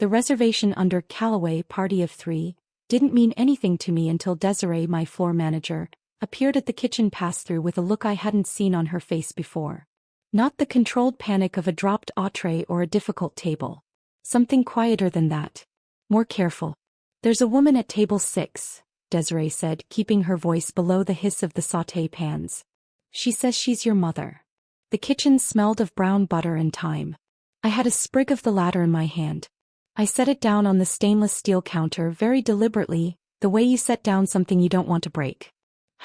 The reservation under Calloway party of 3 didn't mean anything to me until Desiree, my floor manager, appeared at the kitchen pass-through with a look I hadn't seen on her face before. Not the controlled panic of a dropped entrée or a difficult table. Something quieter than that. More careful. "There's a woman at table 6, Desiree said, keeping her voice below the hiss of the sauté pans. "She says she's your mother." The kitchen smelled of brown butter and thyme. I had a sprig of the latter in my hand. I set it down on the stainless steel counter very deliberately, the way you set down something you don't want to break.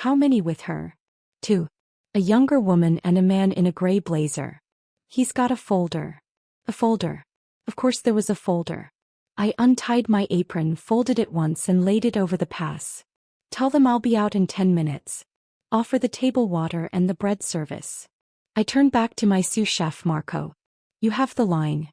"How many with her?" "2. A younger woman and a man in a gray blazer." "He's got a folder." "A folder." Of course there was a folder. I untied my apron, folded it once and laid it over the pass. "Tell them I'll be out in 10 minutes. Offer the table water and the bread service." I turned back to my sous chef Marco. "You have the line."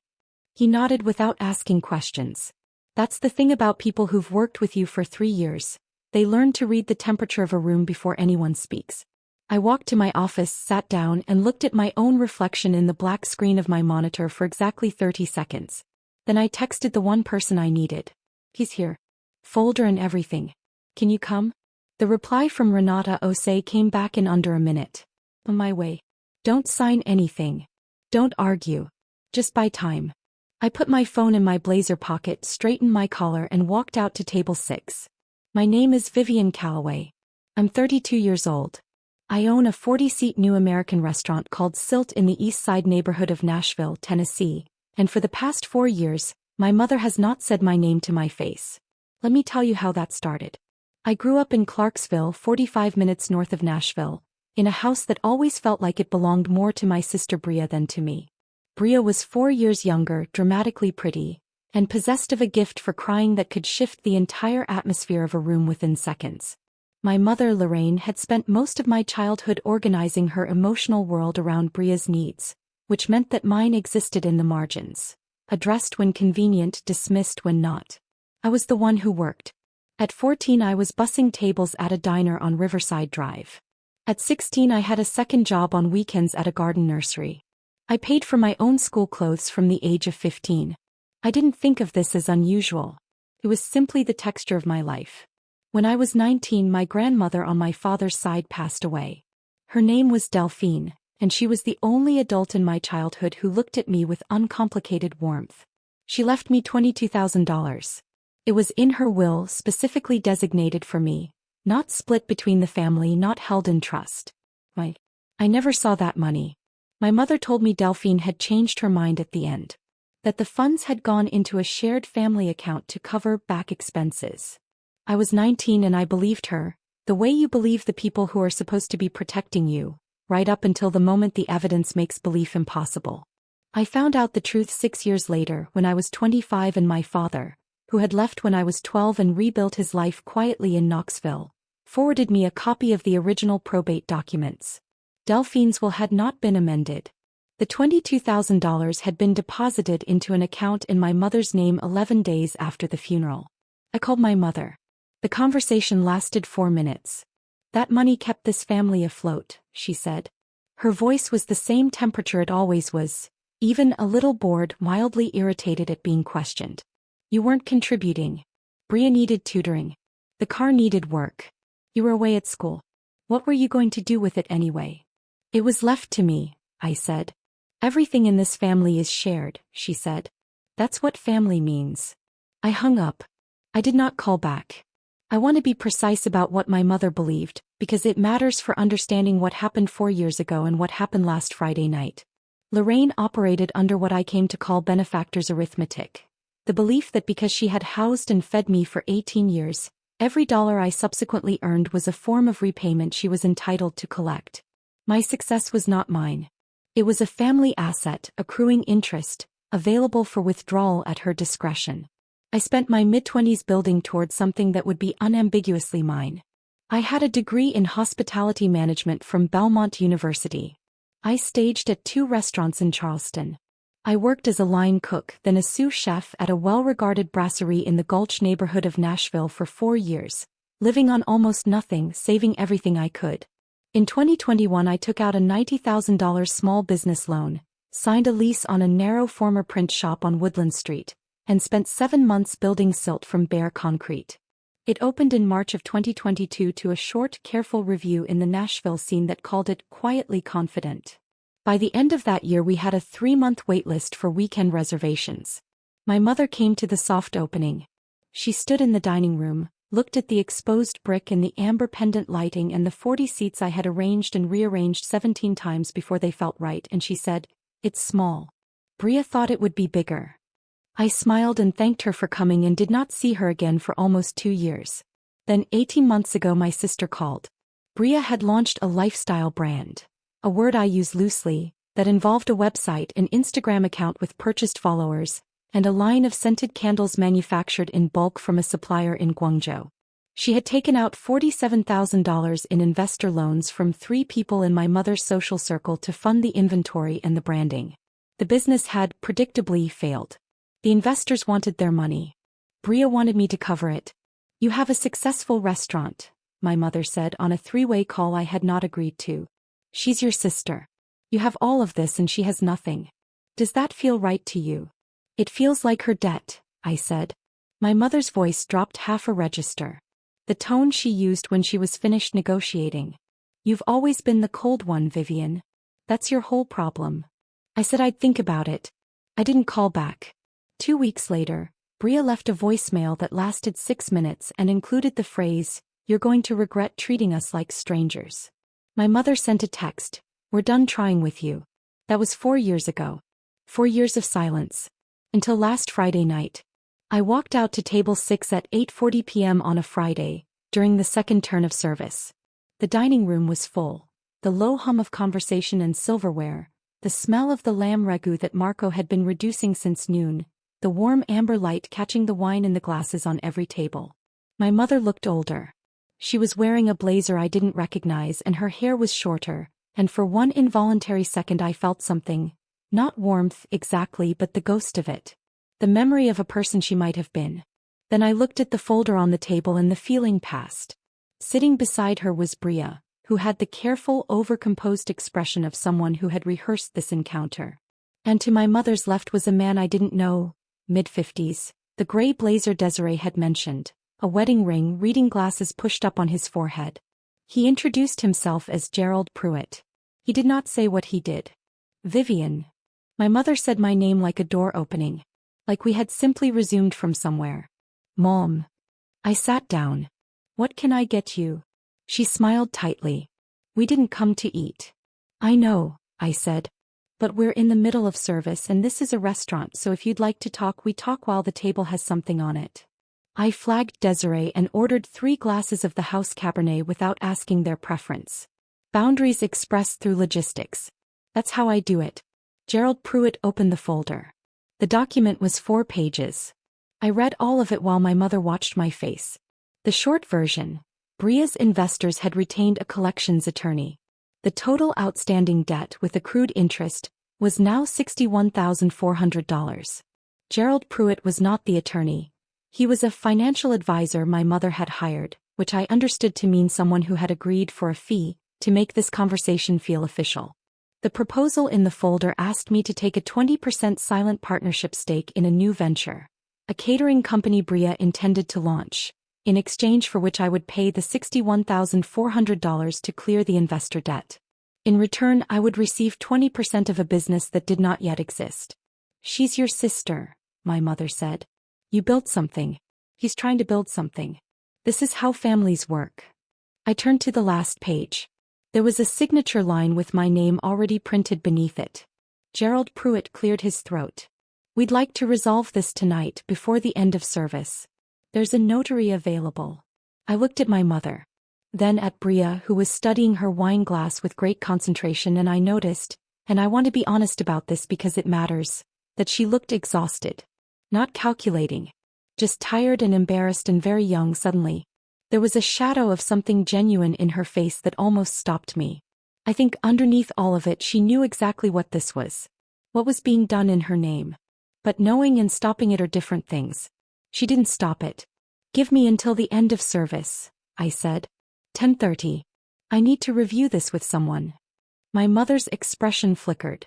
He nodded without asking questions. That's the thing about people who've worked with you for 3 years. They learn to read the temperature of a room before anyone speaks. I walked to my office, sat down and looked at my own reflection in the black screen of my monitor for exactly 30 seconds. Then I texted the one person I needed. "He's here. Folder and everything. Can you come?" The reply from Renata Ose came back in under a minute. "On my way. Don't sign anything. Don't argue. Just buy time." I put my phone in my blazer pocket, straightened my collar and walked out to table 6. "My name is Vivian Calloway. I'm 32 years old. I own a 40-seat new American restaurant called Silt in the East Side neighborhood of Nashville, Tennessee, and for the past 4 years, my mother has not said my name to my face. Let me tell you how that started. I grew up in Clarksville, 45 minutes north of Nashville, in a house that always felt like it belonged more to my sister Bria than to me. Bria was 4 years younger, dramatically pretty, and possessed of a gift for crying that could shift the entire atmosphere of a room within seconds. My mother, Lorraine, had spent most of my childhood organizing her emotional world around Bria's needs, which meant that mine existed in the margins. Addressed when convenient, dismissed when not. I was the one who worked. At 14 I was bussing tables at a diner on Riverside Drive. At 16 I had a second job on weekends at a garden nursery. I paid for my own school clothes from the age of 15. I didn't think of this as unusual. It was simply the texture of my life. When I was 19 my grandmother on my father's side passed away. Her name was Delphine, and she was the only adult in my childhood who looked at me with uncomplicated warmth. She left me $22,000. It was in her will, specifically designated for me, not split between the family, not held in trust. I never saw that money. My mother told me Delphine had changed her mind at the end. That the funds had gone into a shared family account to cover back expenses. I was 19 and I believed her, the way you believe the people who are supposed to be protecting you, right up until the moment the evidence makes belief impossible. I found out the truth 6 years later when I was 25 and my father, who had left when I was 12 and rebuilt his life quietly in Knoxville, forwarded me a copy of the original probate documents. Delphine's will had not been amended. The $22,000 had been deposited into an account in my mother's name 11 days after the funeral. I called my mother. The conversation lasted 4 minutes. "That money kept this family afloat," she said. Her voice was the same temperature it always was, even a little bored, mildly irritated at being questioned. "You weren't contributing. Bria needed tutoring. The car needed work. You were away at school. What were you going to do with it anyway?" "It was left to me," I said. "Everything in this family is shared," she said. "That's what family means." I hung up. I did not call back. I want to be precise about what my mother believed, because it matters for understanding what happened 4 years ago and what happened last Friday night. Lorraine operated under what I came to call benefactor's arithmetic. The belief that because she had housed and fed me for 18 years, every dollar I subsequently earned was a form of repayment she was entitled to collect. My success was not mine. It was a family asset, accruing interest, available for withdrawal at her discretion. I spent my mid-20s building towards something that would be unambiguously mine. I had a degree in hospitality management from Belmont University. I staged at 2 restaurants in Charleston. I worked as a line cook, then a sous chef at a well-regarded brasserie in the Gulch neighborhood of Nashville for 4 years, living on almost nothing, saving everything I could. In 2021 I took out a $90,000 small business loan, signed a lease on a narrow former print shop on Woodland Street, and spent 7 months building silt from bare concrete. It opened in March of 2022 to a short, careful review in the Nashville scene that called it quietly confident. By the end of that year we had a 3-month waitlist for weekend reservations. My mother came to the soft opening. She stood in the dining room, looked at the exposed brick and the amber pendant lighting and the 40 seats I had arranged and rearranged 17 times before they felt right, and she said, "It's small. Bria thought it would be bigger." I smiled and thanked her for coming and did not see her again for almost 2 years. Then 18 months ago my sister called. Bria had launched a lifestyle brand, a word I use loosely, that involved a website and Instagram account with purchased followers, and a line of scented candles manufactured in bulk from a supplier in Guangzhou. She had taken out $47,000 in investor loans from 3 people in my mother's social circle to fund the inventory and the branding. The business had, predictably, failed. The investors wanted their money. Bria wanted me to cover it. "You have a successful restaurant," my mother said on a 3-way call I had not agreed to. "She's your sister. You have all of this and she has nothing. Does that feel right to you?" "It feels like her debt," I said. My mother's voice dropped half a register. The tone she used when she was finished negotiating. "You've always been the cold one, Vivian. That's your whole problem." I said I'd think about it. I didn't call back. 2 weeks later, Bria left a voicemail that lasted 6 minutes and included the phrase, "You're going to regret treating us like strangers." My mother sent a text, "We're done trying with you." That was 4 years ago. 4 years of silence. Until last Friday night. I walked out to table 6 at 8:40 p.m. on a Friday, during the second turn of service. The dining room was full. The low hum of conversation and silverware, the smell of the lamb ragu that Marco had been reducing since noon, the warm amber light catching the wine in the glasses on every table. My mother looked older. She was wearing a blazer I didn't recognize and her hair was shorter, and for one involuntary second I felt something, not warmth exactly but the ghost of it. The memory of a person she might have been. Then I looked at the folder on the table and the feeling passed. Sitting beside her was Bria, who had the careful, over-composed expression of someone who had rehearsed this encounter. And to my mother's left was a man I didn't know, mid-50s, the gray blazer Desiree had mentioned, a wedding ring, reading glasses pushed up on his forehead. He introduced himself as Gerald Pruitt. He did not say what he did. "Vivian." My mother said my name like a door opening. Like we had simply resumed from somewhere. "Mom." I sat down. "What can I get you?" She smiled tightly. "We didn't come to eat." "I know," I said. "But we're in the middle of service and this is a restaurant, so if you'd like to talk, we talk while the table has something on it." I flagged Desiree and ordered 3 glasses of the house Cabernet without asking their preference. Boundaries expressed through logistics. That's how I do it. Gerald Pruitt opened the folder. The document was 4 pages. I read all of it while my mother watched my face. The short version: Bria's investors had retained a collections attorney. The total outstanding debt with accrued interest was now $61,400. Gerald Pruitt was not the attorney. He was a financial advisor my mother had hired, which I understood to mean someone who had agreed for a fee to make this conversation feel official. The proposal in the folder asked me to take a 20% silent partnership stake in a new venture, a catering company Bria intended to launch, in exchange for which I would pay the $61,400 to clear the investor debt. In return, I would receive 20% of a business that did not yet exist. "She's your sister," my mother said. "You built something. He's trying to build something. This is how families work." I turned to the last page. There was a signature line with my name already printed beneath it. Gerald Pruitt cleared his throat. "We'd like to resolve this tonight before the end of service. There's a notary available." I looked at my mother. Then at Bria, who was studying her wine glass with great concentration, and I noticed, and I want to be honest about this because it matters, that she looked exhausted. Not calculating. Just tired and embarrassed and very young suddenly. There was a shadow of something genuine in her face that almost stopped me. I think underneath all of it she knew exactly what this was. What was being done in her name. But knowing and stopping it are different things. She didn't stop it. "Give me until the end of service," I said. 10:30. "I need to review this with someone." My mother's expression flickered.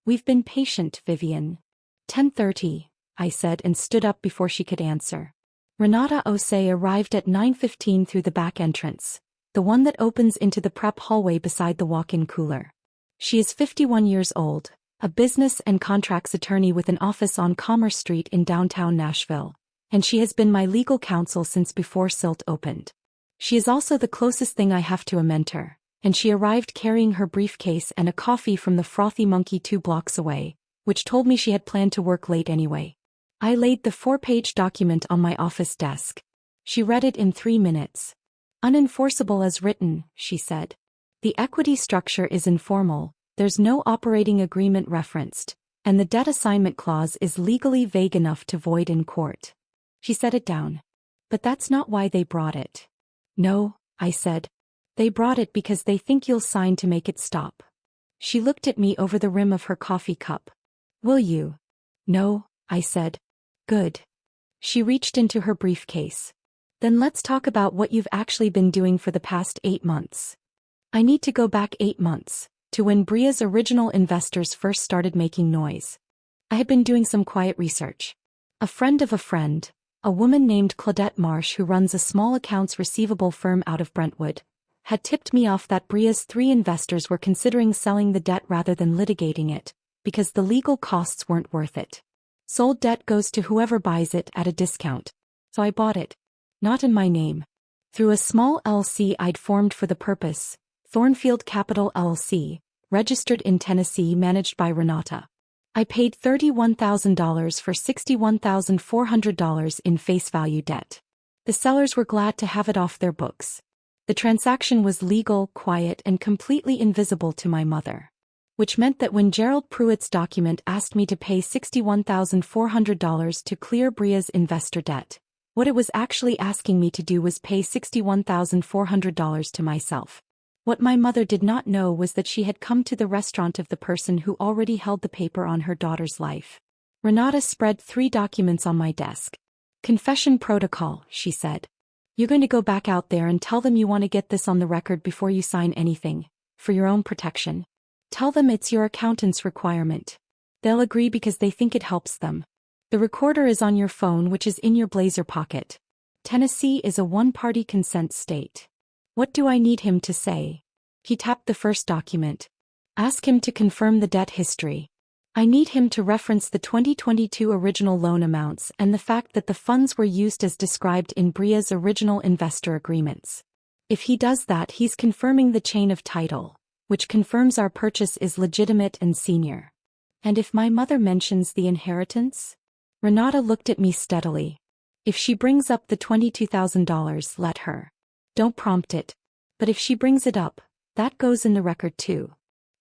"We've been patient, Vivian." 10:30. I said and stood up before she could answer. Renata Osei arrived at 9:15 through the back entrance, the one that opens into the prep hallway beside the walk-in cooler. She is 51 years old, a business and contracts attorney with an office on Commerce Street in downtown Nashville, and she has been my legal counsel since before SILT opened. She is also the closest thing I have to a mentor, and she arrived carrying her briefcase and a coffee from the Frothy Monkey 2 blocks away, which told me she had planned to work late anyway. I laid the 4-page document on my office desk. She read it in 3 minutes. Unenforceable as written, she said. The equity structure is informal, there's no operating agreement referenced, and the debt assignment clause is legally vague enough to void in court. She set it down. But that's not why they brought it. No, I said. They brought it because they think you'll sign to make it stop. She looked at me over the rim of her coffee cup. Will you? No, I said. Good. She reached into her briefcase. Then let's talk about what you've actually been doing for the past 8 months. I need to go back 8 months, to when Bria's original investors first started making noise. I had been doing some quiet research. A friend of a friend, a woman named Claudette Marsh who runs a small accounts receivable firm out of Brentwood, had tipped me off that Bria's 3 investors were considering selling the debt rather than litigating it, because the legal costs weren't worth it. Sold debt goes to whoever buys it at a discount. So I bought it. Not in my name. Through a small LLC I'd formed for the purpose, Thornfield Capital LLC, registered in Tennessee, managed by Renata. I paid $31,000 for $61,400 in face value debt. The sellers were glad to have it off their books. The transaction was legal, quiet, and completely invisible to my mother. Which meant that when Gerald Pruitt's document asked me to pay $61,400 to clear Bria's investor debt, what it was actually asking me to do was pay $61,400 to myself. What my mother did not know was that she had come to the restaurant of the person who already held the paper on her daughter's life. Renata spread 3 documents on my desk. Confession protocol, she said. You're going to go back out there and tell them you want to get this on the record before you sign anything, for your own protection. Tell them it's your accountant's requirement. They'll agree because they think it helps them. The recorder is on your phone, which is in your blazer pocket. Tennessee is a one-party consent state. What do I need him to say? He tapped the first document. Ask him to confirm the debt history. I need him to reference the 2022 original loan amounts and the fact that the funds were used as described in Bria's original investor agreements. If he does that, he's confirming the chain of title, which confirms our purchase is legitimate and senior. And if my mother mentions the inheritance? Renata looked at me steadily. If she brings up the $22,000, let her. Don't prompt it. But if she brings it up, that goes in the record too.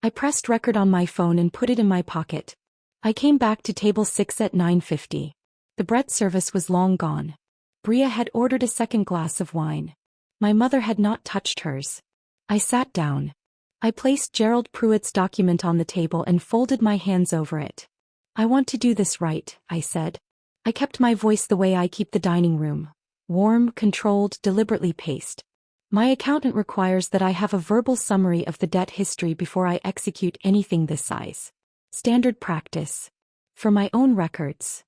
I pressed record on my phone and put it in my pocket. I came back to table 6 at 9:50. The bread service was long gone. Bria had ordered a second glass of wine. My mother had not touched hers. I sat down. I placed Gerald Pruitt's document on the table and folded my hands over it. I want to do this right, I said. I kept my voice the way I keep the dining room. Warm, controlled, deliberately paced. My accountant requires that I have a verbal summary of the debt history before I execute anything this size. Standard practice. For my own records.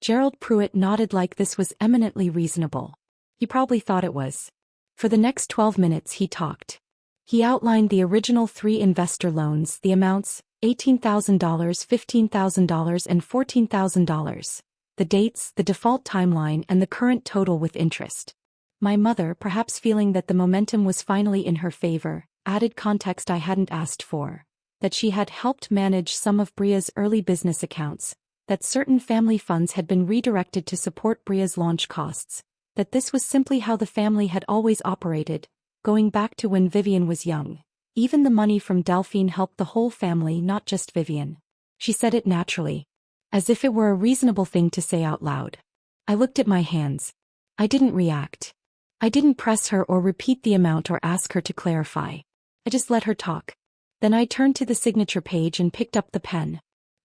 Gerald Pruitt nodded like this was eminently reasonable. He probably thought it was. For the next 12 minutes he talked. He outlined the original 3 investor loans, the amounts, $18,000, $15,000 and $14,000. The dates, the default timeline, and the current total with interest. My mother, perhaps feeling that the momentum was finally in her favor, added context I hadn't asked for. That she had helped manage some of Bria's early business accounts, that certain family funds had been redirected to support Bria's launch costs, that this was simply how the family had always operated, going back to when Vivian was young. Even the money from Delphine helped the whole family, not just Vivian. She said it naturally. As if it were a reasonable thing to say out loud. I looked at my hands. I didn't react. I didn't press her or repeat the amount or ask her to clarify. I just let her talk. Then I turned to the signature page and picked up the pen.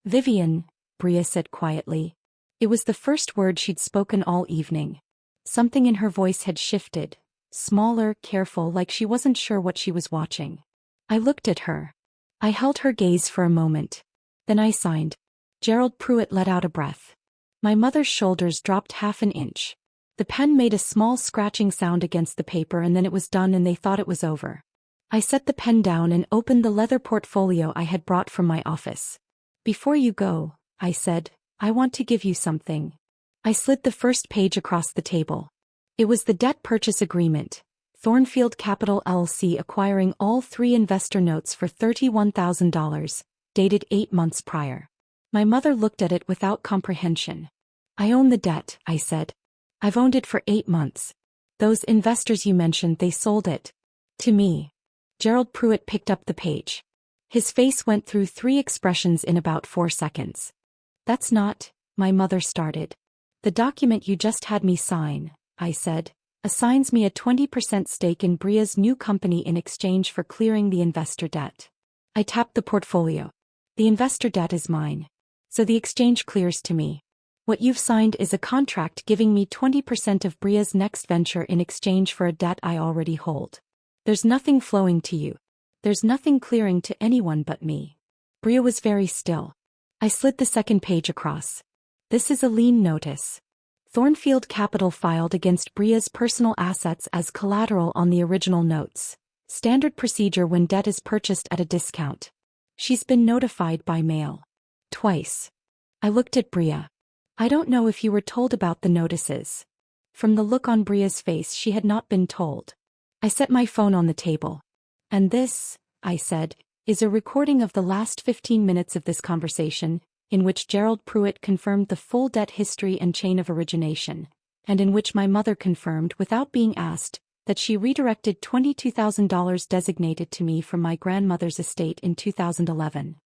Vivian, Bria said quietly. It was the first word she'd spoken all evening. Something in her voice had shifted. Smaller, careful, like she wasn't sure what she was watching. I looked at her. I held her gaze for a moment. Then I signed. Gerald Pruitt let out a breath. My mother's shoulders dropped half an inch. The pen made a small scratching sound against the paper and then it was done and they thought it was over. I set the pen down and opened the leather portfolio I had brought from my office. Before you go, I said, I want to give you something. I slid the first page across the table. It was the debt purchase agreement. Thornfield Capital LLC acquiring all 3 investor notes for $31,000, dated 8 months prior. My mother looked at it without comprehension. I own the debt, I said. I've owned it for 8 months. Those investors you mentioned, they sold it. To me. Gerald Pruitt picked up the page. His face went through 3 expressions in about 4 seconds. That's not, my mother started. The document you just had me sign, I said, assigns me a 20% stake in Bria's new company in exchange for clearing the investor debt. I tapped the portfolio. The investor debt is mine. So the exchange clears to me. What you've signed is a contract giving me 20% of Bria's next venture in exchange for a debt I already hold. There's nothing flowing to you. There's nothing clearing to anyone but me. Bria was very still. I slid the second page across. This is a lien notice. Thornfield Capital filed against Bria's personal assets as collateral on the original notes. Standard procedure when debt is purchased at a discount. She's been notified by mail. Twice. I looked at Bria. I don't know if you were told about the notices. From the look on Bria's face, she had not been told. I set my phone on the table. And this, I said, is a recording of the last 15 minutes of this conversation, in which Gerald Pruitt confirmed the full debt history and chain of origination, and in which my mother confirmed without being asked, that she redirected $22,000 designated to me from my grandmother's estate in 2011.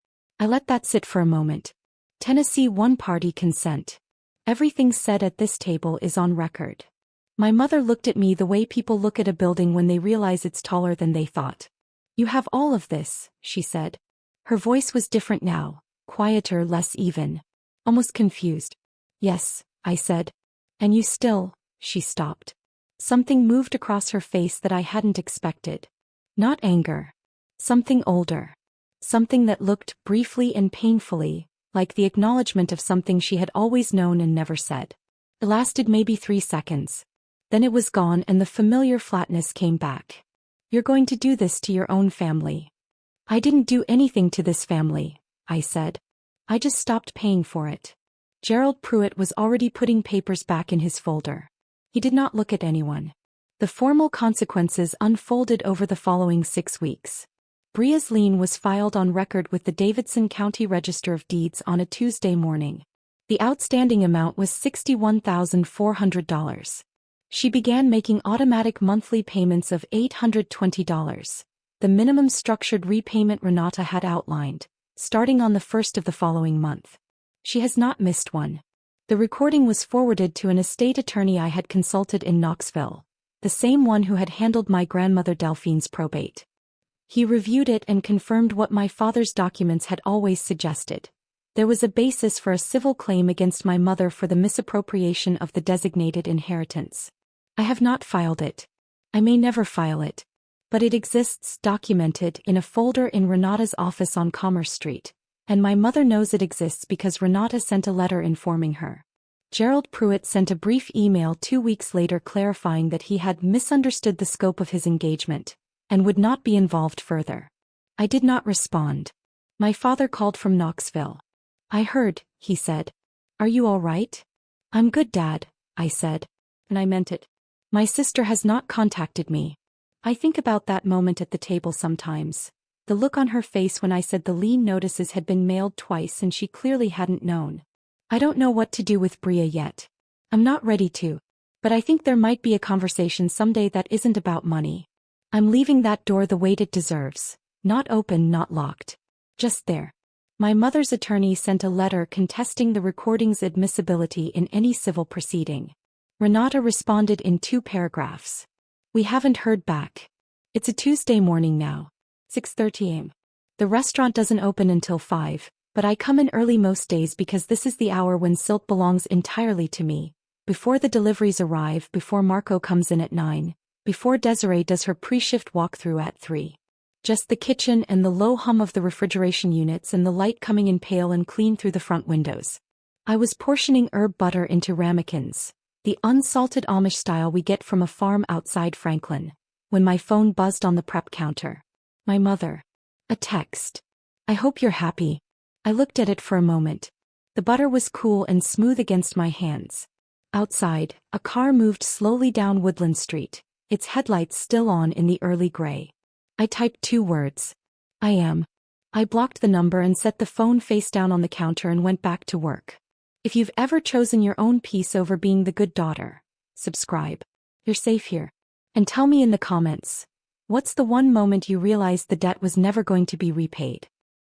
I let that sit for a moment. Tennessee one-party consent. Everything said at this table is on record. My mother looked at me the way people look at a building when they realize it's taller than they thought. You have all of this, she said. Her voice was different now, quieter, less even. Almost confused. Yes, I said. And you still, she stopped. Something moved across her face that I hadn't expected. Not anger. Something older. Something that looked, briefly and painfully, like the acknowledgement of something she had always known and never said. It lasted maybe 3 seconds. Then it was gone and the familiar flatness came back. You're going to do this to your own family. I didn't do anything to this family, I said. I just stopped paying for it. Gerald Pruitt was already putting papers back in his folder. He did not look at anyone. The formal consequences unfolded over the following 6 weeks. Bria's lien was filed on record with the Davidson County Register of Deeds on a Tuesday morning. The outstanding amount was $61,400. She began making automatic monthly payments of $820, the minimum structured repayment Renata had outlined, starting on the 1st of the following month. She has not missed one. The recording was forwarded to an estate attorney I had consulted in Knoxville, the same one who had handled my grandmother Delphine's probate. He reviewed it and confirmed what my father's documents had always suggested. There was a basis for a civil claim against my mother for the misappropriation of the designated inheritance. I have not filed it. I may never file it. But it exists documented in a folder in Renata's office on Commerce Street, and my mother knows it exists because Renata sent a letter informing her. Gerald Pruitt sent a brief email 2 weeks later clarifying that he had misunderstood the scope of his engagement, and would not be involved further. I did not respond. My father called from Knoxville. I heard, he said. Are you all right? I'm good, Dad, I said. And I meant it. My sister has not contacted me. I think about that moment at the table sometimes. The look on her face when I said the lien notices had been mailed twice and she clearly hadn't known. I don't know what to do with Bria yet. I'm not ready to. But I think there might be a conversation someday that isn't about money. I'm leaving that door the weight it deserves. Not open, not locked. Just there. My mother's attorney sent a letter contesting the recording's admissibility in any civil proceeding. Renata responded in 2 paragraphs. We haven't heard back. It's a Tuesday morning now. 6:30 a.m. The restaurant doesn't open until 5, but I come in early most days because this is the hour when Silt belongs entirely to me. Before the deliveries arrive, before Marco comes in at 9, before Desiree does her pre-shift walkthrough at 3. Just the kitchen and the low hum of the refrigeration units and the light coming in pale and clean through the front windows. I was portioning herb butter into ramekins, the unsalted Amish style we get from a farm outside Franklin, when my phone buzzed on the prep counter. My mother. A text. I hope you're happy. I looked at it for a moment. The butter was cool and smooth against my hands. Outside, a car moved slowly down Woodland Street, its headlights still on in the early gray. I typed 2 words. I am. I blocked the number and set the phone face down on the counter and went back to work. If you've ever chosen your own peace over being the good daughter, subscribe. You're safe here. And tell me in the comments, what's the one moment you realized the debt was never going to be repaid?